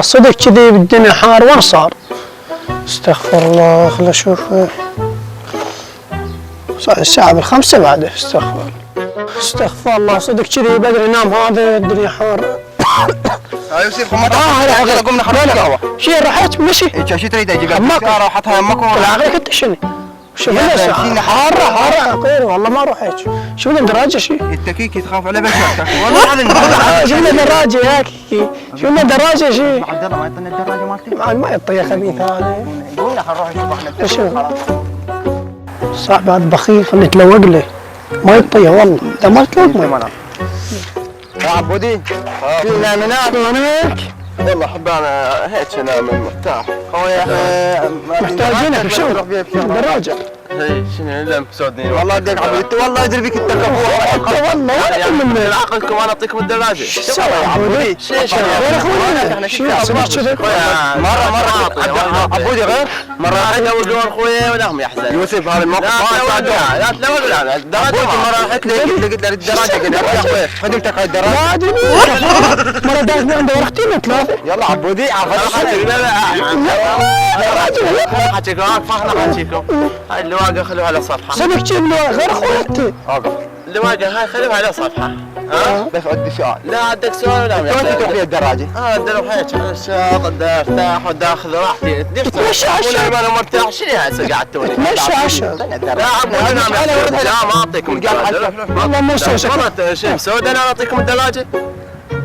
صدق كذي بالدنيا حار وين صار؟ استغفر الله. خل اشوف. صار الساعة بالخمسة بعد. استغفر الله. صدق كذي بدري نام. هذا الدنيا حار. يوسف هلا قمنا خلينا قهوة. شي رحت مشي. شو تريد اجيب لك سيارة وحطها يمك العقلك انت شنو؟ شوف لنا حارة والله ما روح هيك. شوف لنا دراجة شي. التكيكي تخاف على بشرتك والله العظيم. شوف لنا دراجة ياك. شوف لنا دراجة شي. عبد الله ما يعطينا الدراجة مالتي؟ ما يعطي يا خبيث هذا. قلنا حنروح نشوف احنا صاحب هذا بخيل. خلني اتلوق له. ما يعطيه والله. اذا ما تلوق ما يعطيه. يا عبودي فينا مناك. والله حب انا هيك انام مرتاح. محتاجينك بشو؟ دراجة. هي شنو اللي مسودني والله ديك عبودي. والله ادري بك التركب. والله ولا من عقلكم انا اعطيكم الدراجه. شو سوى يا عبودي؟ شو احنا مره عبودي غير مره احد اول دور اخويا ولهم يحزن. يوسف هذا الموقف ما لا تلوث لا الدراجه مره رحت لقيت له الدراجه كذا يا اخوي خدمتك على الدراجه. ما ادري مره دازني عنده ورقتين ثلاثه. يلا عبودي حكيكم فاحنا حكيكم. هاي اللواقه خلوها على صفحه. صدق كذي غير اخوي. اللواقه هاي خلوها على صفحه. بس عندي سؤال. لا عندك سؤال ولا وين تروح لي الدراجه؟ الدراجه هيك الشاط ارتاح وداخل راحتي. تمشي عشان انا مرتاح. شنو هسه قاعد توني؟ تمشي عشان. لا عبودي انا لا ما اعطيكم الدراجه. والله مو سوى شيء مسود انا اعطيكم الدراجه.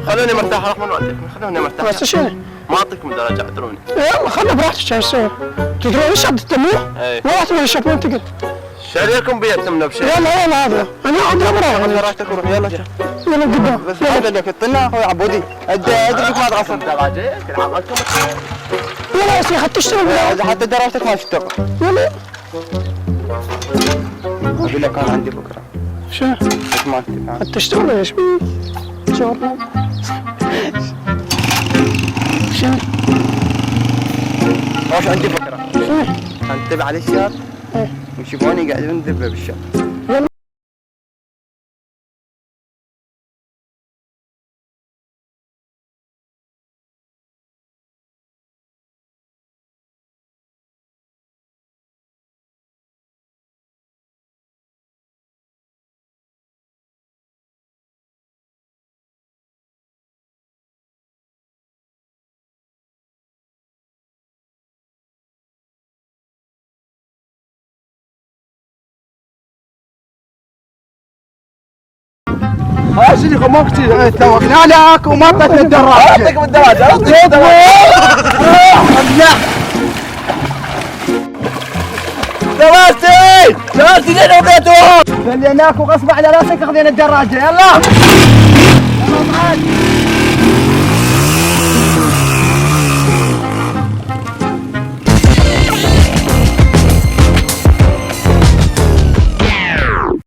خلوني مرتاح رحمن والديكم. خلوني مرتاح. بس شنو؟ ما اعطيكم الدراجه اعذروني. يلا خلنا براحتك. شو نسوي؟ تدرون ايش عاد تتموه؟ ما راح تمشي شوف وين تقعد. شريكم بيتمنا بشيء. يلا هذا انا عندي امر. راح تروح يلا قدام. بس هذا اللي قلنا اخوي عبودي ادري ما تعصب الدراجه يمكن عملكم. يلا يا اخي تشتغل حتى دراجتك ما تشتغل. يلا اقول لك انا عندي بكره. شنو؟ ما تشتغل ايش؟ شغل شنو؟ ايش عندي بكره؟ شنو؟ انتبه على الشارع. ويشوفوني قاعدين ندبه بالشارع. شنو ما كنت توقنا لك وما اعطيتني الدراجه. اعطيكم الدراجه. شبابتي لين وضيتوهم. خليناك وغصب على راسك اخذين الدراجه. يلا معاك.